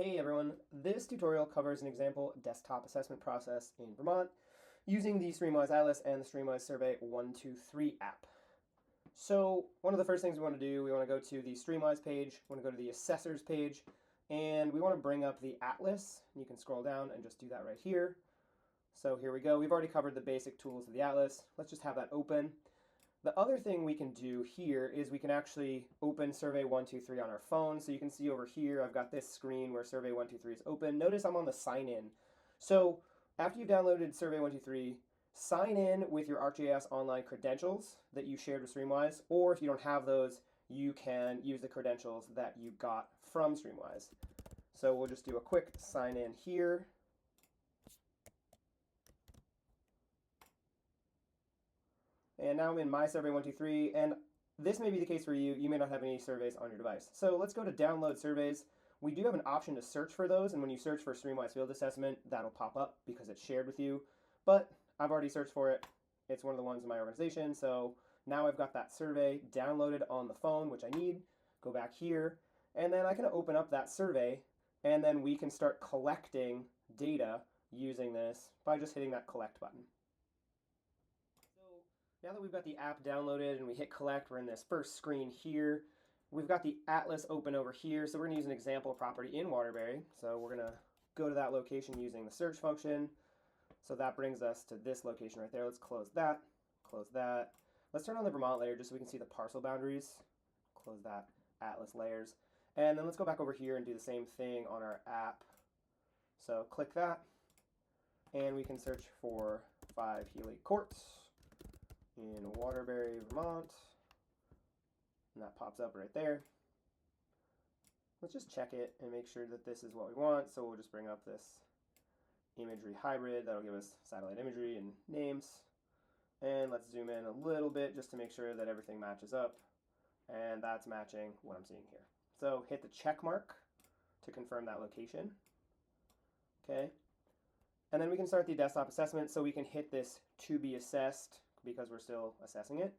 Hey everyone, this tutorial covers an example desktop assessment process in Vermont using the Streamwise Atlas and the Streamwise Survey 123 app. So one of the first things we want to do, we want to go to the Streamwise page, we want to go to the Assessors page, and we want to bring up the Atlas. You can scroll down and just do that right here. So here we go. We've already covered the basic tools of the Atlas. Let's just have that open. The other thing we can do here is we can actually open Survey 123 on our phone. So you can see over here, I've got this screen where Survey 123 is open. Notice I'm on the sign in. So after you've downloaded Survey 123, sign in with your ArcGIS Online credentials that you shared with Streamwise, or if you don't have those, you can use the credentials that you got from Streamwise. So we'll just do a quick sign in here. And now I'm in My Survey 123, and this may be the case for you. You may not have any surveys on your device. So let's go to Download Surveys. We do have an option to search for those, and when you search for Streamwise Field Assessment, that'll pop up because it's shared with you. But I've already searched for it. It's one of the ones in my organization, so now I've got that survey downloaded on the phone, which I need. Go back here, and then I can open up that survey, and then we can start collecting data using this by just hitting that Collect button. So now that we've got the app downloaded and we hit collect, we're in this first screen here. We've got the Atlas open over here, so we're going to use an example property in Waterbury. So we're going to go to that location using the search function. So that brings us to this location right there. Let's close that, close that. Let's turn on the Vermont layer just so we can see the parcel boundaries. Close that, Atlas layers. And then let's go back over here and do the same thing on our app. So click that, and we can search for 5 Healy Courts in Waterbury, Vermont. And that pops up right there. Let's just check it and make sure that this is what we want. So we'll just bring up this imagery hybrid. That'll give us satellite imagery and names. And let's zoom in a little bit just to make sure that everything matches up. And that's matching what I'm seeing here. So hit the check mark to confirm that location. Okay. And then we can start the desktop assessment. So we can hit this to be assessed because we're still assessing it.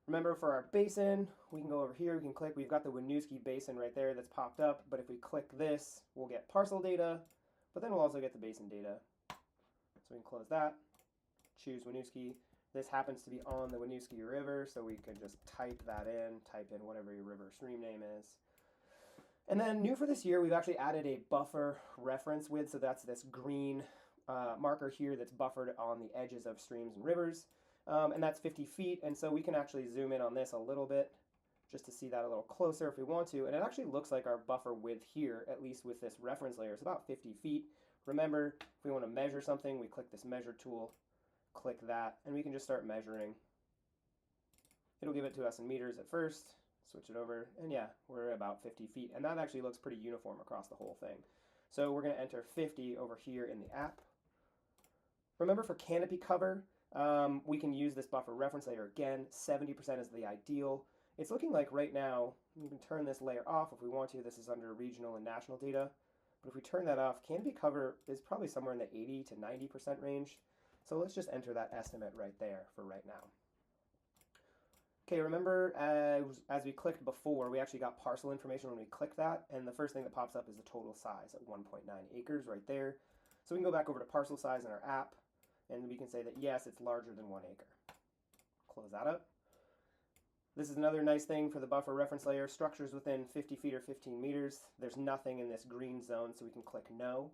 Remember, for our basin, we can go over here, we can click, we've got the Winooski Basin right there that's popped up, but if we click this, we'll get parcel data, but then we'll also get the basin data. So we can close that, choose Winooski. This happens to be on the Winooski River, so we could just type that in, type in whatever your river stream name is. And then new for this year, we've actually added a buffer reference width, so that's this green marker here that's buffered on the edges of streams and rivers. And that's 50 feet, and so we can actually zoom in on this a little bit just to see that a little closer if we want to. And it actually looks like our buffer width here, at least with this reference layer, is about 50 feet. Remember, if we want to measure something, we click this measure tool, click that, and we can just start measuring. It'll give it to us in meters at first, switch it over, and yeah, we're about 50 feet. And that actually looks pretty uniform across the whole thing. So we're going to enter 50 over here in the app. Remember, for canopy cover, we can use this buffer reference layer again. 70% is the ideal. It's looking like right now, we can turn this layer off if we want to. This is under regional and national data. But if we turn that off, canopy cover is probably somewhere in the 80 to 90% range. So let's just enter that estimate right there for right now. Okay, remember as we clicked before, we actually got parcel information when we clicked that. And the first thing that pops up is the total size at 1.9 acres right there. So we can go back over to parcel size in our app. And we can say that, yes, it's larger than 1 acre. Close that up. This is another nice thing for the buffer reference layer. Structures within 50 feet or 15 meters. There's nothing in this green zone, so we can click no.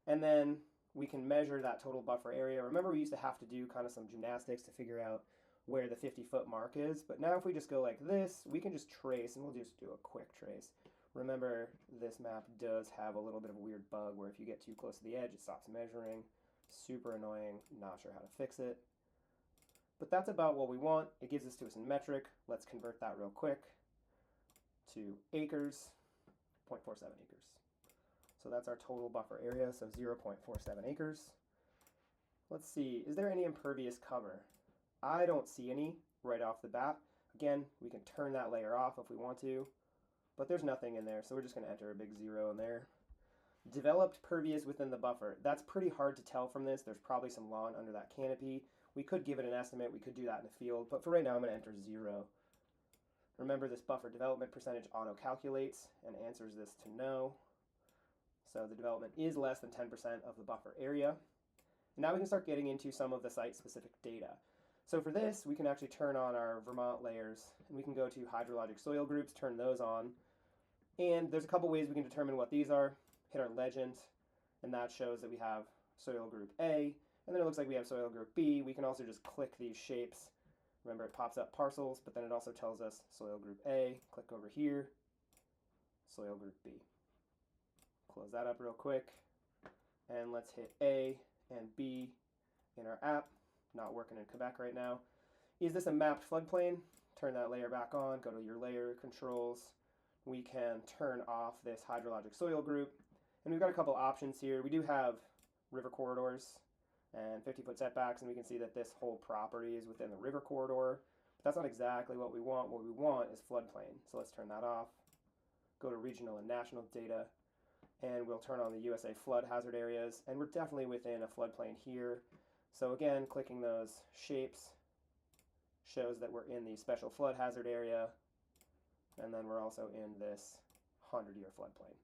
And then we can measure that total buffer area. Remember, we used to have to do kind of some gymnastics to figure out where the 50-foot mark is. But now if we just go like this, we can just trace, and we'll just do a quick trace. Remember, this map does have a little bit of a weird bug where if you get too close to the edge, it stops measuring. Super annoying, not sure how to fix it. But that's about what we want. It gives this to us in metric. Let's convert that real quick to acres, 0.47 acres. So that's our total buffer area, so 0.47 acres. Let's see, is there any impervious cover? I don't see any right off the bat. Again, we can turn that layer off if we want to, but there's nothing in there, so we're just gonna enter a big 0 in there. Developed pervious within the buffer. That's pretty hard to tell from this. There's probably some lawn under that canopy. We could give it an estimate. We could do that in the field. But for right now, I'm going to enter 0. Remember, this buffer development percentage auto-calculates and answers this to no. So the development is less than 10% of the buffer area. And now we can start getting into some of the site-specific data. So for this, we can actually turn on our Vermont layers, and we can go to hydrologic soil groups, turn those on. And there's a couple ways we can determine what these are. Hit our legend, and that shows that we have soil group A, and then it looks like we have soil group B. We can also just click these shapes. Remember, it pops up parcels, but then it also tells us soil group A. Click over here, soil group B. Close that up real quick, and let's hit A and B in our app. Not working in Quebec right now. Is this a mapped floodplain? Turn that layer back on, go to your layer controls. We can turn off this hydrologic soil group, and we've got a couple options here. We do have river corridors and 50-foot setbacks, and we can see that this whole property is within the river corridor. But that's not exactly what we want. What we want is floodplain. So let's turn that off. Go to regional and national data, and we'll turn on the USA flood hazard areas, and we're definitely within a floodplain here. So again, clicking those shapes shows that we're in the special flood hazard area, and then we're also in this 100-year floodplain.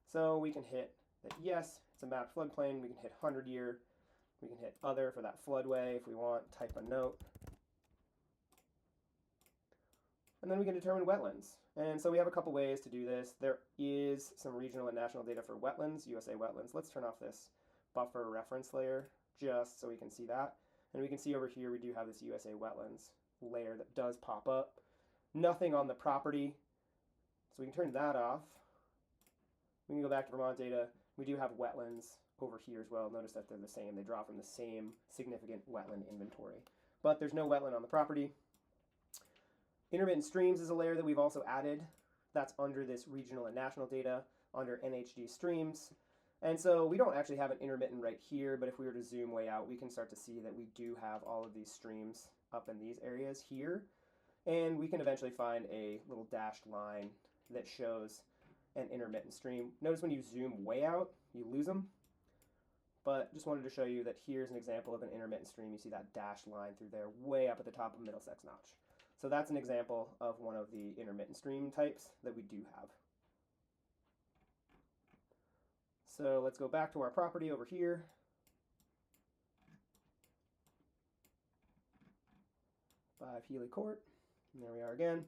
So we can hit that yes, it's a mapped floodplain. We can hit 100-year. We can hit other for that floodway if we want, type a note. And then we can determine wetlands. And so we have a couple ways to do this. There is some regional and national data for wetlands, USA wetlands. Let's turn off this buffer reference layer just so we can see that. And we can see over here we do have this USA wetlands layer that does pop up. Nothing on the property, so we can turn that off. We can go back to Vermont data. We do have wetlands over here as well. Notice that they're the same. They draw from the same significant wetland inventory. But there's no wetland on the property. Intermittent streams is a layer that we've also added. That's under this regional and national data under NHD streams. And so we don't actually have an intermittent right here, but if we were to zoom way out, we can start to see that we do have all of these streams up in these areas here. And we can eventually find a little dashed line that shows an intermittent stream. Notice when you zoom way out, you lose them. But just wanted to show you that here's an example of an intermittent stream. You see that dashed line through there way up at the top of Middlesex Notch. So that's an example of one of the intermittent stream types that we do have. So let's go back to our property over here. Five Healy Court. And there we are again.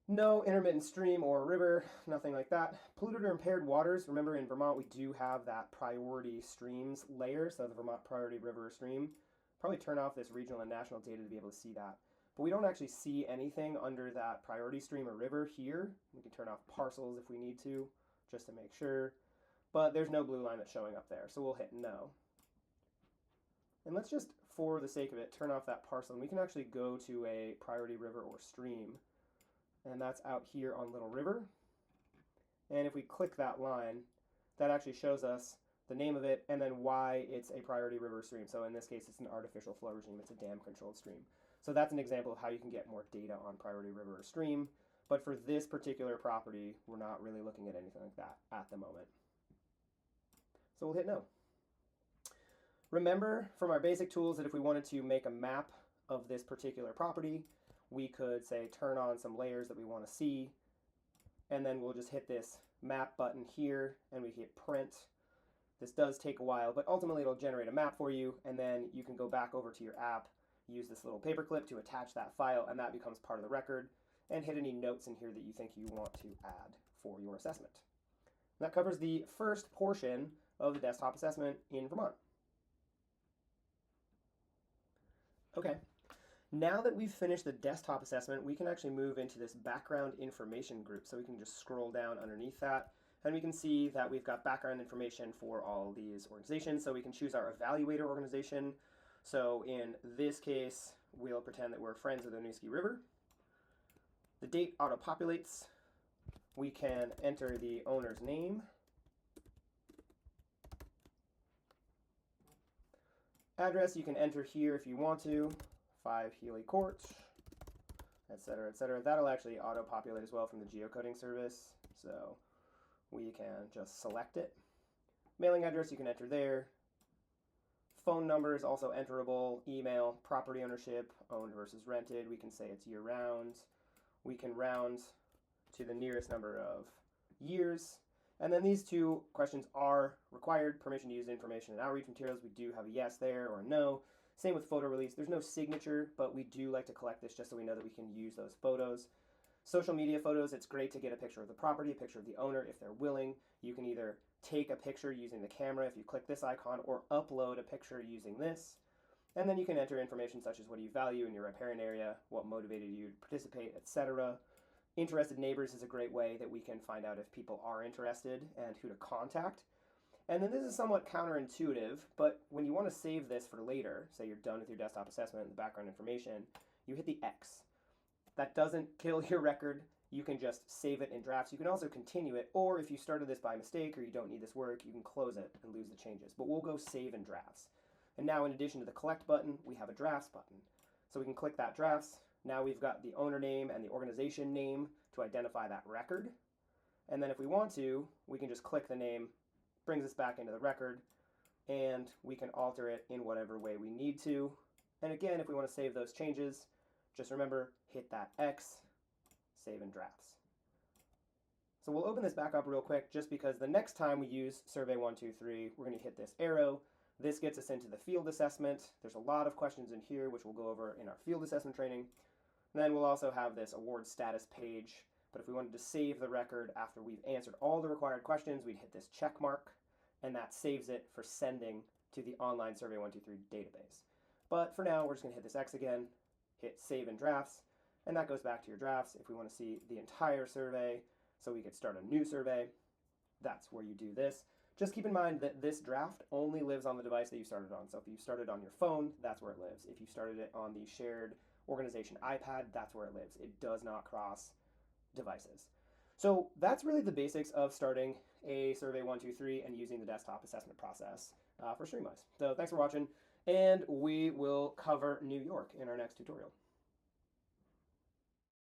No intermittent stream or river, nothing like that. Polluted or impaired waters. Remember, in Vermont, we do have that priority streams layer, so the Vermont priority river or stream. Probably turn off this regional and national data to be able to see that. But we don't actually see anything under that priority stream or river here. We can turn off parcels if we need to, just to make sure. But there's no blue line that's showing up there, so we'll hit no. And let's just, for the sake of it, turn off that parcel. And we can actually go to a priority river or stream. And that's out here on Little River. And if we click that line, that actually shows us the name of it and then why it's a priority river stream. So in this case, it's an artificial flow regime. It's a dam-controlled stream. So that's an example of how you can get more data on priority river or stream. But for this particular property, we're not really looking at anything like that at the moment. So we'll hit no. Remember from our basic tools that if we wanted to make a map of this particular property, we could say turn on some layers that we want to see, and then we'll just hit this map button here and we hit print. This does take a while, but ultimately it'll generate a map for you, and then you can go back over to your app, use this little paperclip to attach that file, and that becomes part of the record, and hit any notes in here that you think you want to add for your assessment. And that covers the first portion of the desktop assessment in Vermont. Okay, now that we've finished the desktop assessment, we can actually move into this background information group. So we can just scroll down underneath that, and we can see that we've got background information for all these organizations. So we can choose our evaluator organization. So in this case, we'll pretend that we're Friends of the Winooski River. The date auto-populates. We can enter the owner's name. Address you can enter here if you want to, 5 Healy Court, etc., etc. That'll actually auto-populate as well from the geocoding service, so we can just select it. Mailing address you can enter there. Phone number is also enterable. Email, property ownership, owned versus rented. We can say it's year-round. We can round to the nearest number of years. And then these two questions are required. Permission to use information in outreach materials. We do have a yes there or a no. Same with photo release. There's no signature, but we do like to collect this just so we know that we can use those photos. Social media photos, it's great to get a picture of the property, a picture of the owner if they're willing. You can either take a picture using the camera if you click this icon, or upload a picture using this. And then you can enter information such as what do you value in your riparian area, what motivated you to participate, etc. Interested neighbors is a great way that we can find out if people are interested and who to contact. And then this is somewhat counterintuitive, but when you want to save this for later, say you're done with your desktop assessment and the background information, you hit the X. That doesn't kill your record. You can just save it in drafts. You can also continue it, or if you started this by mistake or you don't need this work, you can close it and lose the changes. But we'll go save in drafts. And now in addition to the collect button, we have a drafts button. So we can click that drafts. Now we've got the owner name and the organization name to identify that record. And then if we want to, we can just click the name, brings us back into the record, and we can alter it in whatever way we need to. And again, if we want to save those changes, just remember, hit that X, save in drafts. So we'll open this back up real quick just because the next time we use Survey 123, we're going to hit this arrow. This gets us into the field assessment. There's a lot of questions in here, which we'll go over in our field assessment training. And then we'll also have this award status page. But if we wanted to save the record after we've answered all the required questions, we'd hit this check mark, and that saves it for sending to the online Survey 123 database. But for now, we're just going to hit this X again, hit save in drafts, and that goes back to your drafts. If we want to see the entire survey, so we could start a new survey, that's where you do this. Just keep in mind that this draft only lives on the device that you started on. So if you started on your phone, that's where it lives. If you started it on the shared organization iPad, that's where it lives. It does not cross devices. So that's really the basics of starting a Survey 123 and using the desktop assessment process for StreamWise. So thanks for watching, and we will cover New York in our next tutorial.